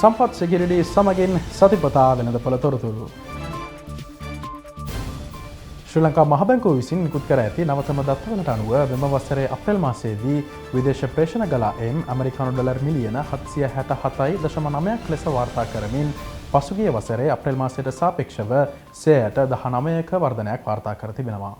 සම්පත් සෙකියුරිටි සමගින් සතිපතා වෙළඳපොළ තොරතුරු. ශ්‍රී ලංකා මහ බැංකුව විසින් නිකුත් කර ඇති නවතම දත්තවලට අනුව මෙම වසරේ අප්‍රේල් මාසයේදී විදේශ ප්‍රේෂණ ගලා ඇමරිකානු ඩොලර් මිලියන 767.9ක් ලෙස වාර්තා කරමින් පසුගිය වසරේ අප්‍රේල් මාසයට සාපේක්ෂව 19%ක වර්ධනයක් වාර්තා කර තිබෙනවා.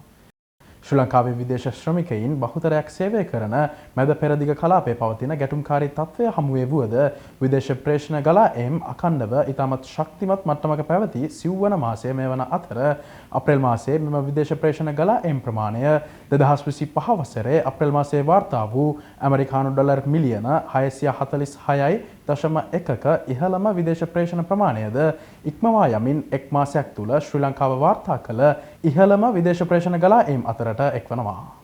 ශ්‍රී ලංකාවේ විදේශ ශ්‍රමිකයින් බහුතරයක් සේවය කරන මැද පෙරදිග කලාපයේ පවතින ගැටුම්කාරී තත්ත්වය හමුවේ වුවද විදේශ ප්‍රේෂණ ගලා අඛණ්ඩව ඉතාමත් ශක්තිමත් මට්ටමක පැවති සිව්වන මාසය මේ වන අතර අප්‍රේල් මාසයේ මෙම විදේශ ප්‍රේෂණ ගලා ප්‍රමාණය 2025 වසරේ අප්‍රේල් මාසයේ වාර්තා වූ ඇමරිකානු ඩොලර් මිලියන 646.1ක ඉහළම විදේශ ප්‍රේෂණ ප්‍රමාණයද ඉක්මවා යමින් එක් මාසයක් තුළ ශ්‍රී ලංකාව වාර්තා කළ ඉහළම විදේශ ප්‍රේෂණ ගලා අතරට එක්වනවා.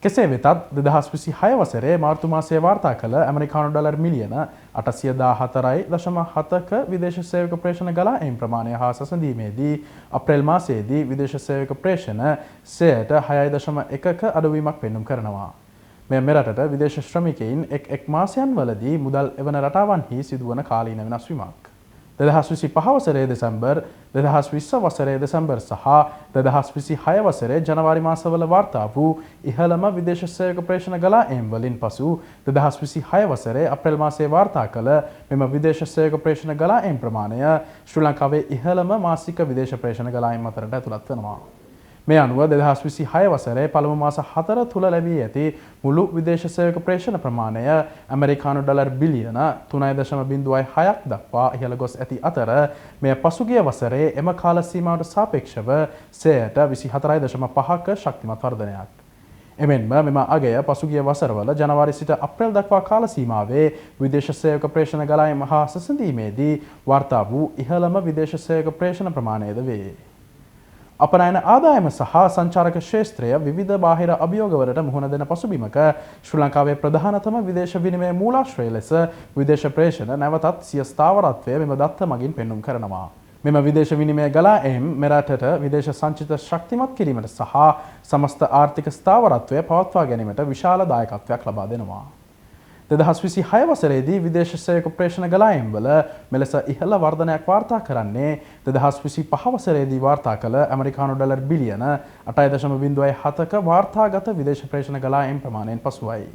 කෙසේ වෙතත් 2026 වසරේ මාර්තු මාසයේ වාර්තා කළ ඇමරිකානු ඩොලර් මිලියන 814.7ක විදේශ සේවක ප්‍රේෂණ ගලා ප්‍රමාණය හා සැසඳීමේදී අප්‍රේල් මාසයේදී විදේශ සේවක ප්‍රේෂණ 6.1ක අඩුවීමක් පෙන්නුම් කරනවා. මෙරටට විදේශ ශ්‍රමිකයින් එක් මාසයන් වලදී මුදල් එවන රටාවන්හි සිදුවන කාලීන වෙනස්වීමක්. 2025 වසරේ දෙසැම්බර් 2020 වසරේ දෙසැම්බර් සහ 2026 වසරේ ජනවාරි මාසවල වාර්තා වූ ඉහළම විදේශ සේවක ප්‍රේෂණ ගලා වලින් පසු 2026 වසරේ අප්‍රේල් මාසයේ වාර්තා කළ මෙම විදේශ සේවක ප්‍රේෂණ ගලා ප්‍රමාණය ශ්‍රී ලංකාවේ ඉහළම මාසික විදේශ ප්‍රේෂණ ගලා අතරට ඇතුළත් වෙනවා. මේ අනුව 2026 වසරේ පළමු මාස 4 තුල ලැබී ඇති මුළු විදේශ සේවක ප්‍රේෂණ ප්‍රමාණය ඇමරිකානු ඩොලර් බිලියන 3.06ක් දක්වා ඉහළ ගොස් ඇති අතර මෙය පසුගිය වසරේ එම කාල සීමාවට සාපේක්ෂව 24.5ක ශක්තිමත් වර්ධනයක්. එමෙන්ම මෙම අගය පසුගිය වසරවල ජනවාරි සිට අප්‍රේල් දක්වා කාල සීමාවේ විදේශ සේවක ප්‍රේෂණ ගලායම හා සැසඳීමේදී වාර්තා වූ ඉහළම විදේශ සේවක ප්‍රේෂණ ප්‍රමාණයද වේ. අපනයන ආදායම සහ සංචාරක ක්ෂේත්‍රය විවිධ බාහිර අභියෝගවලට මුහුණ දෙන පසුබිමක ශ්‍රී ලංකාවේ ප්‍රධානතම විදේශ විනිමය මූලාශ්‍රය ලෙස විදේශ ප්‍රේෂණ නැවතත් සිය ස්ථාවරත්වය මෙම දත්ත මගින් පෙන්නුම් කරනවා. මෙම විදේශ විනිමය ගලා මෙරටට විදේශ සංචිත ශක්තිමත් කිරීමට සහ සමස්ත ආර්ථික ස්ථාවරත්වය පවත්වා ගැනීමට විශාල දායකත්වයක් ලබා දෙනවා. 2026 වසරේදී විදේශ සේවක ප්‍රේෂණ ගලායම් වල මෙලෙස ඉහළ වර්ධනයක් වාර්තා කරන්නේ 2025 වසරේදී වාර්තා කළ ඇමරිකානු ඩොලර් බිලියන 8.07ක වාර්තාගත විදේශ ප්‍රේෂණ ගලායම් ප්‍රමාණයෙන් පසුවයි.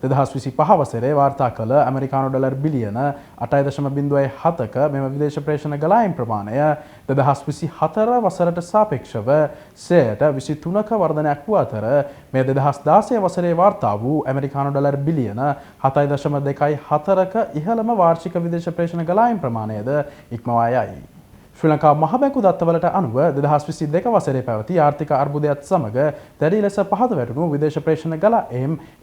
2025 වසරේ වාර්තා කළ ඇමරිකානු ඩොලර් බිලියන 8.07ක මෙම විදේශ ප්‍රේෂණ ගලායම් ප්‍රමාණය 2024 වසරට සාපේක්ෂව 23%ක වර්ධනයක් වූ අතර මේ 2016 වසරේ වාර්තා වූ ඇමරිකානු ඩොලර් බිලියන 7.24ක ඉහළම වාර්ෂික විදේශ ප්‍රේෂණ ගලායම් ප්‍රමාණයද ඉක්මවා යයි. ශ්‍රී ලංකා මහ බැංකු දත්තවලට අනුව 2022 වසරේ පැවති ආර්ථික අර්බුදයත් සමග දැඩි ලෙස පහත වැටුණු විදේශ ප්‍රේෂණ ගලා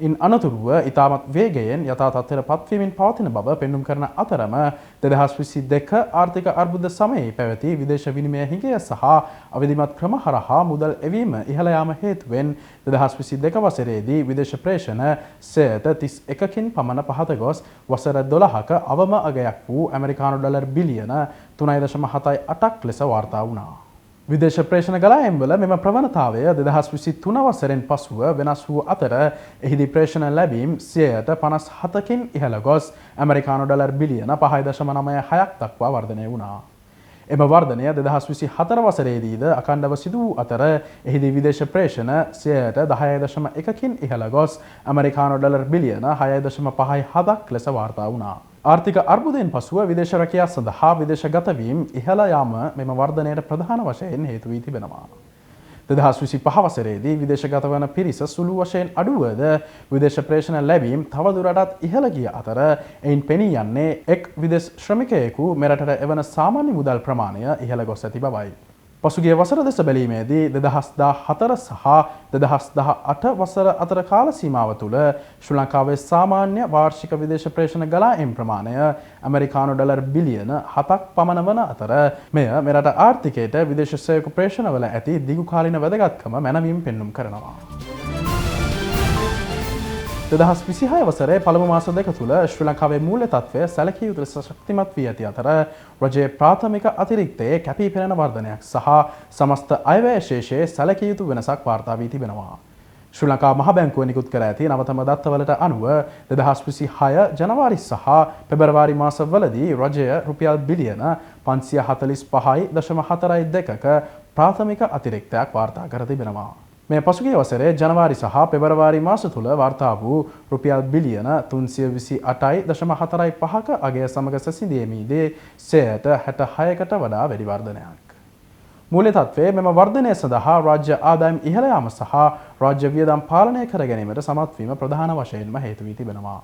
ඉන් අනතුරුව ඉතාමත් වේගයෙන් යථා තත්ත්වයට පත්වීමින් පවතින බව පෙන්නුම් කරන අතරම 2022 ආර්ථික අර්බුද සමයේ පැවති විදේශ විනිමය හිඟය සහ අවිධිමත් ක්‍රම හරහා මුදල් එවීම ඉහළ යාම හේතුවෙන් 2022 වසරේදී විදේශ ප්‍රේෂණ 31කින් පමණ පහත ගොස් වසර 12ක අවම අගයක් වූ ඇමරිකානු ඩොලර් බිලියන 3.78ක් ලෙස වාර්තා වුණා. විදේශ ප්‍රේෂණ ගලායම් වල මෙම ප්‍රවණතාවය 2023 වසරෙන් පසුව වෙනස් වූ අතර එහිදී ප්‍රේෂණ ලැබීම් 57කින් ඉහළ ගොස් ඇමරිකානු ඩොලර් බිලියන 5.96ක් දක්වා වර්ධනය වුණා. එම වර්ධනය 2024 වසරේදීද අඛණ්ඩව සිදු වූ අතර එහිදී විදේශ ප්‍රේෂණ 10.1කින් ඉහළ ගොස් ඇමරිකානු ඩොලර් බිලියන 6.57ක් ලෙස වාර්තා වුණා. ආර්ථික අර්බුදයෙන් පසුව විදේශ රැකියාව සඳහා විදේශ ගතවීම ඉහළ යාම මෙම වර්ධනයට ප්‍රධාන වශයෙන් හේතු වී තිබෙනවා. 2025 වසරේදී විදේශගත වන පිරිස සුළු වශයෙන් අඩුවද විදේශ ප්‍රේෂණ ලැබීම් තවදුරටත් ඉහළ ගිය අතර එයින් පෙනී යන්නේ එක් විදේශ ශ්‍රමිකයෙකු මෙරටට එවන සාමාන්‍ය මුදල් ප්‍රමාණය ඉහළ ගොස් ඇති බවයි. පසුගිය වසර දෙස බැලීමේදී 2014 සහ 2018 වසර අතර කාල සීමාව තුළ ශ්‍රී ලංකාවේ සාමාන්‍ය වාර්ෂික විදේශ ප්‍රේෂණ ගලායම් ප්‍රමාණය ඇමරිකානු ඩොලර් බිලියන 7ක් පමණ වන අතර මෙය මෙරට ආර්ථිකයට විදේශ සේවක ප්‍රේෂණවල ඇති දිගුකාලීන වැදගත්කම මැනවින් පෙන්නුම් කරනවා. 2026 වසරේ පළමු මාස දෙක තුළ ශ්‍රී ලංකාවේ මූල්‍ය තත්ත්වය සැලකිය යුතු ලෙස ශක්තිමත් වී ඇති අතර රජයේ ප්‍රාථමික අතිරික්තයේ කැපී පෙනෙන වර්ධනයක් සහ සමස්ත අයවැය ශේෂයේ සැලකිය යුතු වෙනසක් වාර්තා වී තිබෙනවා. ශ්‍රී ලංකා මහ බැංකුව නිකුත් කර ඇති නවතම දත්තවලට අනුව 2026 ජනවාරි සහ පෙබරවාරි මාසවලදී රජය රුපියල් බිලියන 545.42ක ප්‍රාථමික අතිරික්තයක් වාර්තා කර තිබෙනවා. මේ පසුගිය වසරේ ජනවාරි සහ පෙබරවාරි මාස තුල වාර්තා වූ රුපියල් බිලියන 328.45ක අගය සමග සැසිඳීමේදී 66%කට වඩා වැඩි වර්ධනයක්. මූල්‍ය තත්ත්වයේ මෙම වර්ධනය සඳහා රාජ්‍ය ආදායම් ඉහළ යාම සහ රාජ්‍ය වියදම් පාලනය කර ගැනීමට සමත් වීම ප්‍රධාන වශයෙන්ම හේතු වී තිබෙනවා.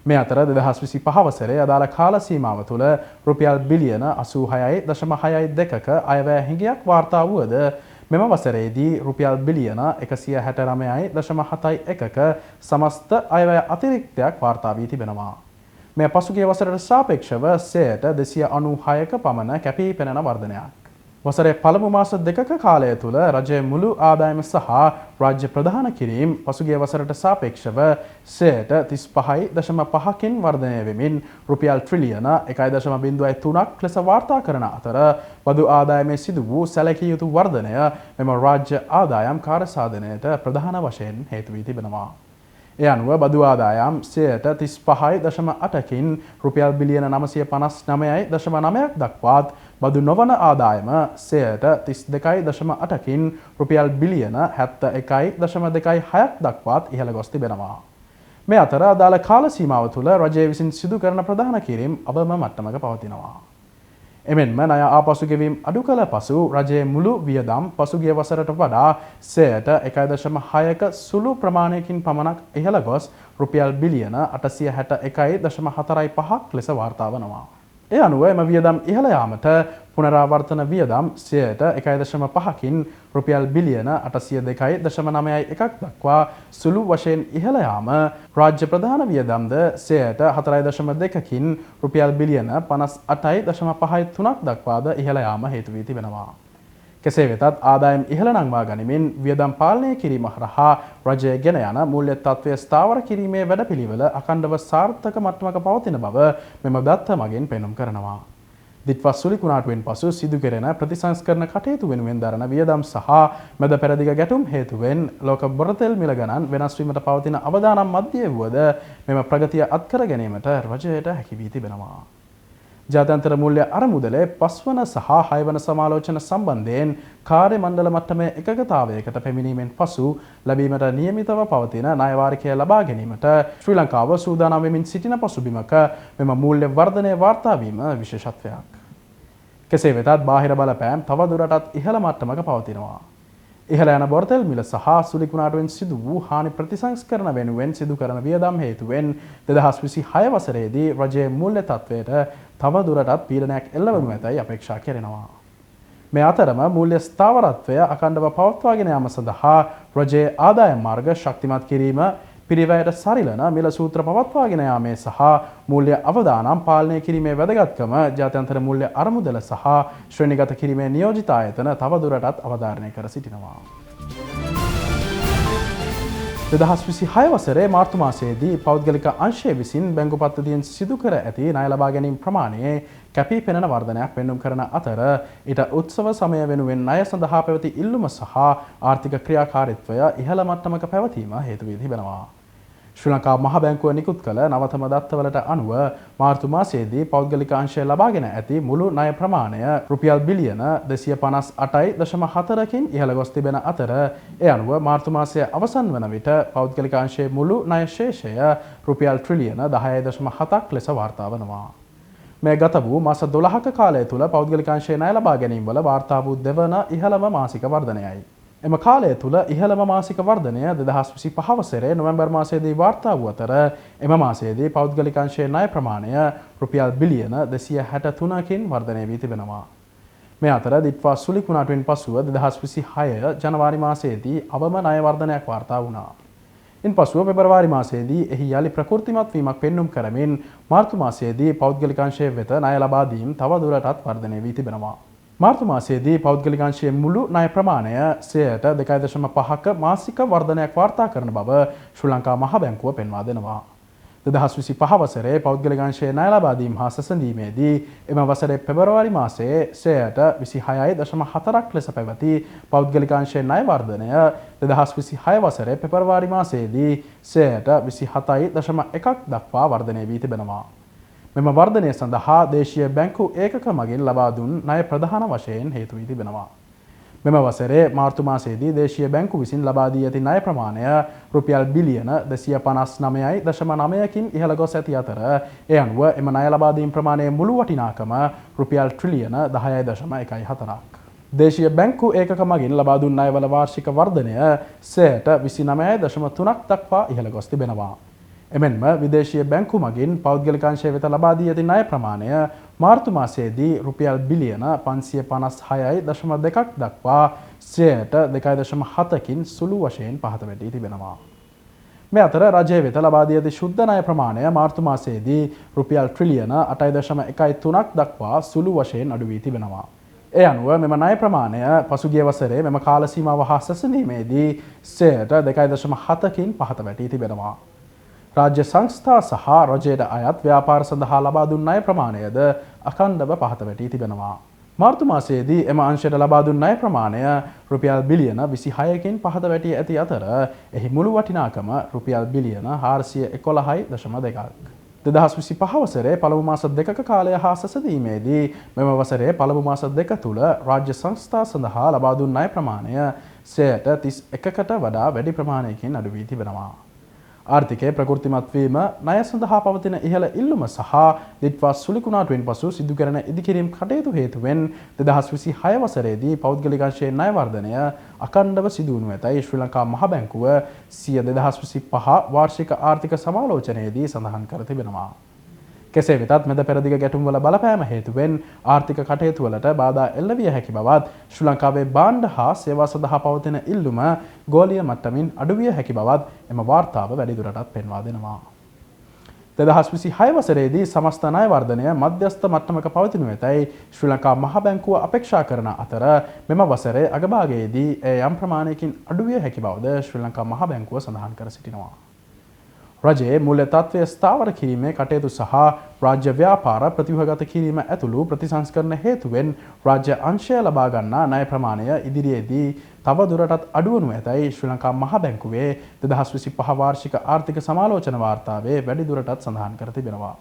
මේ අතර 2025 වසරේ අදාළ කාල සීමාව තුළ රුපියල් බිලියන 86.62ක අයවැය හිඟයක් වාර්තා වුවද මෙම වසරේදී රුපියල් බිලියන 169.71ක සමස්ත අයවැය අතිරික්තයක් වාර්තා වී තිබෙනවා. මේ පසුගිය වසරට සාපේක්ෂව 296ක පමණ කැපී පෙනෙන වර්ධනයක්. වසරේ පළමු මාස දෙකක කාලය තුළ රජයේ මුළු ආදායම සහ රාජ්‍ය ප්‍රදාන කිරීම පසුගිය වසරට සාපේක්ෂව 35.5කින් වර්ධනය වෙමින් රුපියල් ට්‍රිලියන 1.03ක් ලෙස වාර්තා කරන අතර බදු ආදායමේ සිදු වූ සැලකිය යුතු වර්ධනය මෙම රාජ්‍ය ආදායම් කාර්යසාධනයට ප්‍රධාන වශයෙන් හේතු වී තිබෙනවා. ඒ අනුව බදු ආදායම් 35.8කින් රුපියල් බිලියන 959.9ක් දක්වාත් බදු නොවන ආදායම 32.8කින් රුපියල් බිලියන 71.26ක් දක්වාත් ඉහළ ගොස් තිබෙනවා. මේ අතර අදාළ කාල සීමාව තුළ රජය විසින් සිදු කරන ප්‍රධාන කිරීම් අවම මට්ටමක පවතිනවා. එමෙන්ම ණය ආපසු ගෙවීම අඩු කළ පසු රජයේ මුළු වියදම් පසුගිය වසරට වඩා 1.6ක සුළු ප්‍රමාණයකින් පමණක් ඉහළ ගොස් රුපියල් බිලියන 861.45ක් ලෙස වාර්තා වනවා. ඒ අනුව එම වියදම් ඉහළ යාමට පුනරාවර්තන වියදම් 1.5කින් රුපියල් බිලියන 802.91ක් දක්වා සුළු වශයෙන් ඉහළ යාම රාජ්‍ය ප්‍රධාන වියදම්ද 4.2කින් රුපියල් බිලියන 58.53ක් දක්වාද ඉහළ යාම හේතු වී තිබෙනවා. කෙසේ වෙතත් ආදායම් ඉහළ නංවා ගනිමින් වියදම් පාලනය කිරීම හරහා රජය ගෙන යන මූල්‍ය තත්ත්වය ස්ථාවර කිරීමේ වැඩපිළිවෙල අඛණ්ඩව සාර්ථක මට්ටමක පවතින බව මෙම දත්ත මගින් පෙන්නුම් කරනවා. දිත්වස් සුළි කුණාටුවෙන් පසු සිදු කෙරෙන ප්‍රතිසංස්කරණ කටයුතු වෙනුවෙන් දරන වියදම් සහ මැද පෙරදිග ගැටුම් හේතුවෙන් ලෝක බොරතෙල් මිල ගණන් වෙනස් වීමට පවතින අවදානම් මධ්‍යය වුවද මෙම ප්‍රගතිය අත්කර ගැනීමට රජයට හැකි වී තිබෙනවා. ජාත්‍යන්තර මූල්‍ය අරමුදලේ 5 වන සහ 6 වන සමාලෝචන සම්බන්ධයෙන් කාර්ය මණ්ඩල මට්ටමේ එකගතාවයකට පැමිණීමෙන් පසු ලැබීමට නියමිතව පවතින ණය වාරිකය ලබා ගැනීමට ශ්‍රී ලංකාව සූදානම් වෙමින් සිටින පසුබිමක මෙම මූල්‍ය වර්ධනය වාර්තා වීම විශේෂත්වයක්. කෙසේ වෙතත් බාහිර බලපෑම් තවදුරටත් ඉහළ මට්ටමක පවතිනවා. ඉහළ යන බොරතෙල් මිල සහ සුළි කුණාටුවෙන් සිදු වූ හානි ප්‍රතිසංස්කරණ වෙනුවෙන් සිදු කරන වියදම් හේතුවෙන් 2026 වසරේදී රජයේ මූල්‍ය තත්ත්වයට තවදුරටත් පීඩනයක් එල්ලවනු ඇතැයි අපේක්ෂා කෙරෙනවා. මේ අතරම මූල්‍ය ස්ථාවරත්වය අඛණ්ඩව පවත්වාගෙන යාම සඳහා රජයේ ආදායම් මාර්ග ශක්තිමත් කිරීම, පිරිවැයට සරිලන මිල සූත්‍ර පවත්වාගෙන යාමේ සහ මූල්‍ය අවදානම් පාලනය කිරීමේ වැදගත්කම ජාත්‍යන්තර මූල්‍ය අරමුදල සහ ශ්‍රේණිගත කිරීමේ නියෝජිත ආයතන තවදුරටත් අවධාරණය කර සිටිනවා. 2026 වසරේ මාර්තු මාසයේදී පෞද්ගලික අංශය විසින් බැංකු පද්ධතියෙන් සිදු කර ඇති ණය ලබා ගැනීම ප්‍රමාණයේ කැපී පෙනෙන වර්ධනයක් පෙන්නුම් කරන අතර ඊට උත්සව සමය වෙනුවෙන් ණය සඳහා පැවති ඉල්ලුම සහ ආර්ථික ක්‍රියාකාරීත්වය ඉහළ මට්ටමක පැවතීම හේතු වී තිබෙනවා. ශ්‍රී ලංකා මහ බැංකුව නිකුත් කළ නවතම දත්තවලට අනුව මාර්තු මාසයේදී පෞද්ගලික අංශය ලබාගෙන ඇති මුළු ණය ප්‍රමාණය රුපියල් බිලියන 258.4කින් ඉහළ ගොස් තිබෙන අතර ඒ අනුව මාර්තු මාසය අවසන් වන විට පෞද්ගලික අංශයේ මුළු ණය ශේෂය රුපියල් ට්‍රිලියන 10.7ක් ලෙස වාර්තා වනවා. මේ ගත වූ මාස 12ක කාලය තුළ පෞද්ගලික අංශයේ ණය ලබා ගැනීම වල වාර්තා වූ දෙවන ඉහළම මාසික වර්ධනයයි. එම කාලය තුළ ඉහළම මාසික වර්ධනය 2025 වසරේ නොවැම්බර් මාසයේදී වාර්තා වූ අතර එම මාසයේදී පෞද්ගලික අංශයේ ණය ප්‍රමාණය රුපියල් බිලියන 263කින් වර්ධනය වී තිබෙනවා. මේ අතර දිත්වා සුළි කුණාටුවෙන් පසුව 2026 ජනවාරි මාසයේදී අවම ණය වර්ධනයක් වාර්තා වුණා. ඉන්පසුව පෙබරවාරි මාසයේදී එහි යලි ප්‍රකෘතිමත් වීමක් පෙන්නුම් කරමින් මාර්තු මාසයේදී පෞද්ගලික අංශයේ වෙත ණය ලබා දීම තවදුරටත් වර්ධනය වී තිබෙනවා. මාර්තු මාසයේදී පෞද්ගලික අංශයේ මුළු ණය ප්‍රමාණය 2.5ක මාසික වර්ධනයක් වාර්තා කරන බව ශ්‍රී ලංකා මහ බැංකුව පෙන්වා දෙනවා. 2025 වසරේ පෞද්ගලික අංශයේ ණය ලබා දීම හා සැසඳීමේදී එම වසරේ පෙබරවාරි මාසයේ 26.4ක් ලෙස පැවති පෞද්ගලික අංශයේ ණය වර්ධනය 2026 වසරේ පෙබරවාරි මාසයේදී 27.1ක් දක්වා වර්ධනය වී තිබෙනවා. මෙම වර්ධනය සඳහා දේශීය බැංකු ඒකක මගින් ලබා දුන් ණය ප්‍රධාන වශයෙන් හේතු වී තිබෙනවා. මෙම වසරේ මාර්තු මාසයේදී දේශීය බැංකු විසින් ලබා දී ඇති ණය ප්‍රමාණය රුපියල් බිලියන 259.9කින් ඉහළ ගොස් ඇති අතර ඒ අනුව එම ණය ලබා දීම් ප්‍රමාණයේ මුළු වටිනාකම රුපියල් ට්‍රිලියන 10.14ක්. දේශීය බැංකු ඒකක මගින් ලබා දුන් ණයවල වාර්ෂික වර්ධනය 29.3ක් දක්වා ඉහළ ගොස් තිබෙනවා. එමෙන්ම විදේශීය බැංකු මගින් පෞද්ගලික අංශය වෙත ලබා දී ඇති ණය ප්‍රමාණය මාර්තු මාසයේදී රුපියල් බිලියන 556.2ක් දක්වා 2.7කින් සුළු වශයෙන් පහත වැටී තිබෙනවා. මේ අතර රජය වෙත ලබා දී ඇති ශුද්ධ ණය ප්‍රමාණය මාර්තු මාසයේදී රුපියල් ට්‍රිලියන 8.13ක් දක්වා සුළු වශයෙන් අඩු වී තිබෙනවා. ඒ අනුව මෙම ණය ප්‍රමාණය පසුගිය වසරේ මෙම කාල සීමාව හා සැසඳීමේදී 2.7කින් පහත වැටී තිබෙනවා. රාජ්‍ය සංස්ථා සහ රජයට අයත් ව්‍යාපාර සඳහා ලබා දුන් ණය ප්‍රමාණයද අඛණ්ඩව පහත වැටී තිබෙනවා. මාර්තු මාසයේදී එම අංශයට ලබා දුන් ණය ප්‍රමාණය රුපියල් බිලියන 26කින් පහත වැටී ඇති අතර එහි මුළු වටිනාකම රුපියල් බිලියන 411.2ක්. 2025 වසරේ පළමු මාස දෙකක කාලය හා සැසඳීමේදී මෙම වසරේ පළමු මාස දෙක තුළ රාජ්‍ය සංස්ථා සඳහා ලබා දුන් ණය ප්‍රමාණය 31කට වඩා වැඩි ප්‍රමාණයකින් අඩු වී තිබෙනවා. ආර්ථිකයේ ප්‍රකෘතිමත් වීම, ණය සඳහා පවතින ඉහළ ඉල්ලුම සහ දිට්වා සුළුකුණාටුවෙන් පසු සිදු කරන ඉදිකිරීම් කටයුතු හේතුවෙන් 2026 වසරේදී පෞද්ගලික අංශයේ ණය වර්ධනය අඛණ්ඩව සිදු වනු ඇතැයි ශ්‍රී ලංකා මහ බැංකුව සිය 2025 වාර්ෂික ආර්ථික සමාලෝචනයේදී සඳහන් කර තිබෙනවා. කෙසේ වෙතත් මෙද පෙරදිග ගැටුම්වල බලපෑම හේතුවෙන් ආර්ථික කටයුතු වලට බාධා එල්ල විය හැකි බවත් ශ්‍රී ලංකාවේ භාණ්ඩ හා සේවා සඳහා පවතින ඉල්ලුම ගෝලීය මට්ටමින් අඩු විය හැකි බවත් එම වාර්තාව වැඩිදුරටත් පෙන්වා දෙනවා. 2026 වසරේදී සමස්ත ණය වර්ධනය මධ්‍යස්ථ මට්ටමක පවතිනු ඇතැයි ශ්‍රී ලංකා මහ බැංකුව අපේක්ෂා කරන අතර මෙම වසරේ අගභාගයේදී එය යම් ප්‍රමාණයකින් අඩු විය හැකි බවද ශ්‍රී ලංකා මහ බැංකුව සඳහන් කර සිටිනවා. රජයේ මූල්‍ය තත්ත්වය ස්ථාවර කිරීමේ කටයුතු සහ රාජ්‍ය ව්‍යාපාර ප්‍රතිව්‍යුහගත කිරීම ඇතුළු ප්‍රතිසංස්කරණ හේතුවෙන් රාජ්‍ය අංශය ලබා ගන්නා ණය ප්‍රමාණය ඉදිරියේදී තව දුරටත් අඩු වනු ඇතැයි ශ්‍රී ලංකා මහ බැංකුවේ 2025 වාර්ෂික ආර්ථික සමාලෝචන වාර්තාවේ වැඩි දුරටත් සඳහන් කර තිබෙනවා.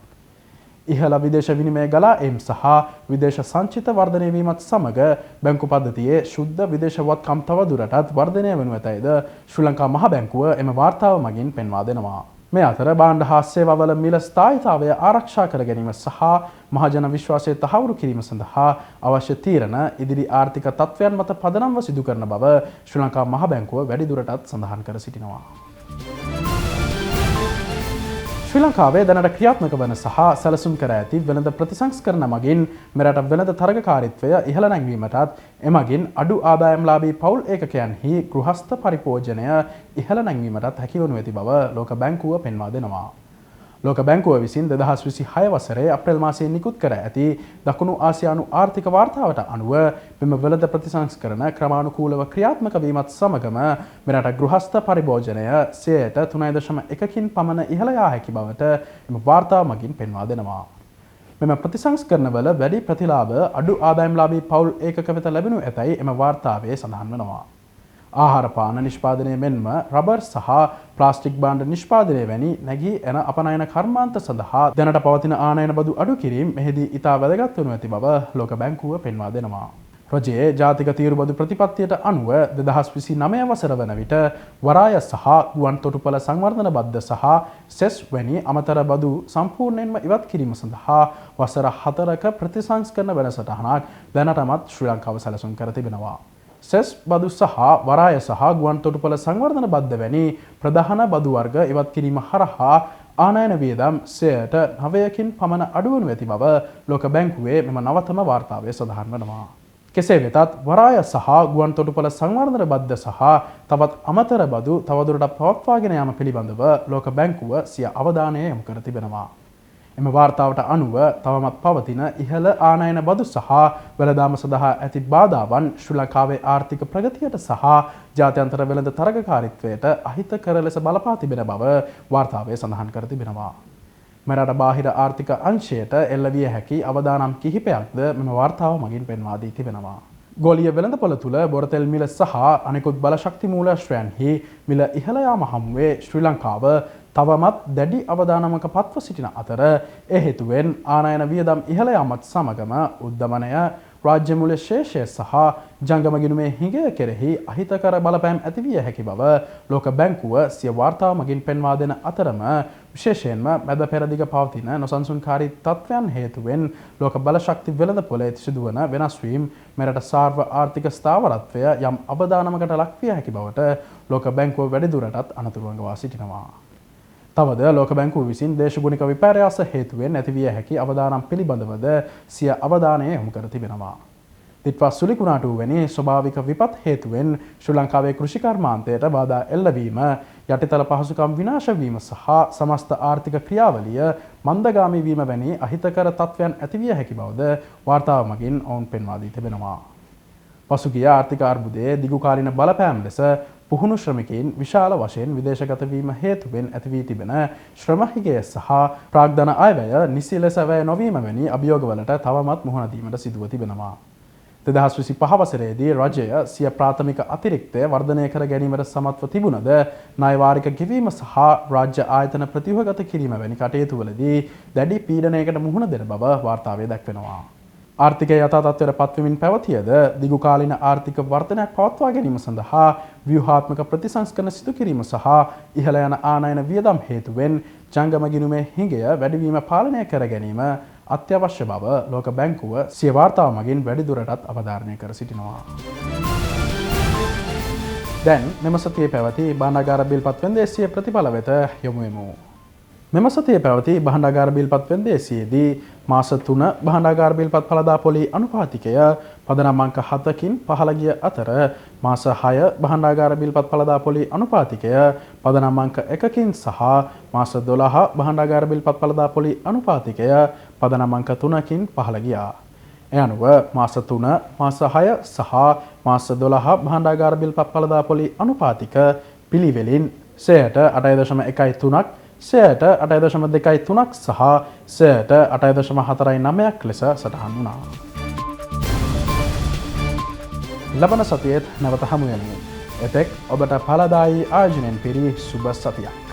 ඉහළ විදේශ විනිමය ගලා එම් සහ විදේශ සංචිත වර්ධනය වීමත් සමග බැංකු පද්ධතියේ ශුද්ධ විදේශ වත්කම් තව දුරටත් වර්ධනය වනු ඇතැයිද ශ්‍රී ලංකා මහ බැංකුව එම වාර්තාව මගින් පෙන්වා දෙනවා. මේ අතර භාණ්ඩ හා සේවාවල මිල ස්ථායීතාවය ආරක්ෂා කර ගැනීම සහ මහජන විශ්වාසය තහවුරු කිරීම සඳහා අවශ්‍ය තීරණ ඉදිරි ආර්ථික තත්ත්වයන් මත පදනම්ව සිදු කරන බව ශ්‍රී ලංකා මහ බැංකුව වැඩිදුරටත් සඳහන් කර සිටිනවා. ශ්‍රී ලංකාවේ දැනට ක්‍රියාත්මක වන සහ සැලසුම් කර ඇති වෙළඳ ප්‍රතිසංස්කරණ මගින් මෙරට වෙළඳ තරගකාරීත්වය ඉහළ නැංවීමටත් එමගින් අඩු ආදායම්ලාභී පවුල් ඒකකයන්හි ගෘහස්ථ පරිභෝජනය ඉහළ නැංවීමටත් හැකිවනු ඇති බව ලෝක බැංකුව පෙන්වා දෙනවා. ලෝක බැංකුව විසින් 2026 වසරේ අප්‍රේල් මාසයේ නිකුත් කර ඇති දකුණු ආසියානු ආර්ථික වාර්තාවට අනුව මෙම වෙළඳ ප්‍රතිසංස්කරණ ක්‍රමානුකූලව ක්‍රියාත්මක වීමත් සමගම මෙරට ගෘහස්ථ පරිභෝජනය 3.1කින් පමණ ඉහළ යා හැකි බවට එම වාර්තාව මගින් පෙන්වා දෙනවා. මෙම ප්‍රතිසංස්කරණවල වැඩි ප්‍රතිලාභ අඩු ආදායම්ලාභී පවුල් ඒකක වෙත ලැබෙනු ඇතැයි එම වාර්තාවේ සඳහන් වෙනවා. ආහාර පාන නිෂ්පාදනය මෙන්ම රබර් සහ ප්ලාස්ටික් භාණ්ඩ නිෂ්පාදනය වැනි නැගී එන අපනයන කර්මාන්ත සඳහා දැනට පවතින ආනයන බදු අඩු කිරීම මෙහිදී ඉතා වැදගත් වනු ඇති බව ලෝක බැංකුව පෙන්වා දෙනවා. රජයේ ජාතික තීරුබදු ප්‍රතිපත්තියට අනුව 2029 වසර වන විට වරාය සහ ගුවන් තොටුපළ සංවර්ධන බද්ධ සහ සෙස් වැනි අමතර බදු සම්පූර්ණයෙන්ම ඉවත් කිරීම සඳහා වසර 4ක ප්‍රතිසංස්කරණ වැඩසටහනක් දැනටමත් ශ්‍රී ලංකාව සැලසුම් කර තිබෙනවා. සෙස් බදු සහ වරාය සහ ගුවන් තොටුපළ සංවර්ධන බද්ධ වැනි ප්‍රධාන බදු වර්ග ඉවත් කිරීම හරහා ආනයන වියදම් 9%කින් පමණ අඩු වනු ඇති බව ලෝක බැංකුවේ මෙම නවතම වාර්තාවේ සඳහන් වෙනවා. කෙසේ වෙතත් වරාය සහ ගුවන් තොටුපළ සංවර්ධන බද්ධ සහ තවත් අමතර බදු තවදුරටත් පවත්වාගෙන යාම පිළිබඳව ලෝක බැංකුව සිය අවධානය යොමු කර තිබෙනවා. එම වාර්තාවට අනුව තවමත් පවතින ඉහළ ආනයන බදු සහ වෙළඳාම සඳහා ඇති බාධාවන් ශ්‍රී ලංකාවේ ආර්ථික ප්‍රගතියට සහ ජාත්‍යන්තර වෙළඳ තරගකාරීත්වයට අහිතකර ලෙස බලපා තිබෙන බව වාර්තාවේ සඳහන් කර තිබෙනවා. මෙරට බාහිර ආර්ථික අංශයට එල්ල විය හැකි අවදානම් කිහිපයක්ද මෙම වාර්තාව මගින් පෙන්වා දී තිබෙනවා. ගෝලීය වෙළඳපොළ තුළ බොරතෙල් මිල සහ අනෙකුත් බලශක්ති මූලාශ්‍රයන්හි මිල ඉහළ යාම හමුවේ ශ්‍රී ලංකාව තවමත් දැඩි අවදානමක පත්ව සිටින අතර ඒ හේතුවෙන් ආනයන වියදම් ඉහළ යාමත් සමගම උද්ධමනය රාජ්‍ය මූල්‍ය ශේෂය සහ ජංගම ගිණුමේ හිඟය කෙරෙහි අහිතකර බලපෑම් ඇතිවිය හැකි බව ලෝක බැංකුව සිය වාර්තාව මගින් පෙන්වා දෙන අතරම විශේෂයෙන්ම මැද පෙරදිග පවතින නොසන්සුන්කාරී තත්ත්වයන් හේතුවෙන් ලෝක බලශක්ති වෙළඳපොලේ සිදුවන වෙනස් වීම මෙරට සාර්ව ආර්ථික ස්ථාවරත්වය යම් අවදානමකට ලක්විය හැකි බවට ලෝක බැංකුව වැඩිදුරටත් අනතුරුවඟවා සිටිනවා. තවද ලෝක බැංකුව විසින් දේශගුණික විපර්යාස හේතුවෙන් ඇතිවිය හැකි අවදානම් පිළිබඳවද සිය අවධානය යොමු කර තිබෙනවා. දිට්වස් සුලිකුණාටුව වැනි ස්වභාවික විපත් හේතුවෙන් ශ්‍රී ලංකාවේ කෘෂි කර්මාන්තයට බාධා එල්ලවීම, යටිතල පහසුකම් විනාශ වීම සහ සමස්ත ආර්ථික ක්‍රියාවලිය මන්දගාමී වීම වැනි අහිතකර තත්ත්වයන් ඇතිවිය හැකි බවද වාර්තාව මගින් ඔවුන් පෙන්වා දී තිබෙනවා. පසුගිය ආර්ථික අර්බුදයේ දිගුකාලීන බලපෑම් ලෙස පුහුණු ශ්‍රමිකයින් විශාල වශයෙන් විදේශගත වීම හේතුවෙන් ඇති වී තිබෙන ශ්‍රම හිගය සහ ප්‍රාග්ධන අයවැය නිසි ලෙස වැය නොවීම වැනි අභියෝගවලට තවමත් මුහුණ දීමට සිදුව තිබෙනවා. 2025 වසරේදී රජය සිය ප්‍රාථමික අතිරික්තය වර්ධනය කර ගැනීමට සමත්ව තිබුණද ණය වාරික ගෙවීම සහ රාජ්‍ය ආයතන ප්‍රතිව්‍යුහගත කිරීම වැනි කටයුතුවලදී දැඩි පීඩනයකට මුහුණ දෙන බව වාර්තාවේ දැක්වෙනවා. ආර්ථිකය යථා තත්ත්වයට පත්වමින් පැවතියද දිගුකාලීන ආර්ථික වර්ධනයක් පවත්වා ගැනීම සඳහා ව්‍යුහාත්මක ප්‍රතිසංස්කරණ සිදු කිරීම සහ ඉහළ යන ආනයන වියදම් හේතුවෙන් ජංගම ගිණුමේ හිඟය වැඩිවීම පාලනය කර ගැනීම අත්‍යවශ්‍ය බව ලෝක බැංකුව සිය වාර්තාව මගින් වැඩිදුරටත් අවධාරණය කර සිටිනවා. දැන් මෙම සතියේ පැවති භාණ්ඩාගාර බිල්පත් වෙන්දේසිය ප්‍රතිඵල වෙත යොමු වෙමු. මෙම සතියේ පැවති භාණ්ඩාගාර බිල්පත් වෙන්දේසියේදී මාස 3 භාණ්ඩාගාර බිල්පත් ඵලදා පොලී අනුපාතිකය පදනම් අංක 7කින් පහළ ගිය අතර මාස 6 භාණ්ඩාගාර බිල්පත් ඵලදා පොලී අනුපාතිකය පදනම් අංක 1කින් සහ මාස 12 භාණ්ඩාගාර බිල්පත් ඵලදා පොලී අනුපාතිකය පදනම් අංක 3කින් පහළ ගියා. ඒ අනුව මාස 3 මාස 6 සහ මාස 12 භාණ්ඩාගාර බිල්පත් ඵලදා පොලී අනුපාතික පිළිවෙලින් 8.13ක් 8.23ක් සහ 8.49ක් ලෙස සටහන් වුණා. ලබන සතියේත් නැවත හමු වෙමු. එතෙක් ඔබට ඵලදායී ආයෝජනයෙන් පිරි සුබ සතියක්.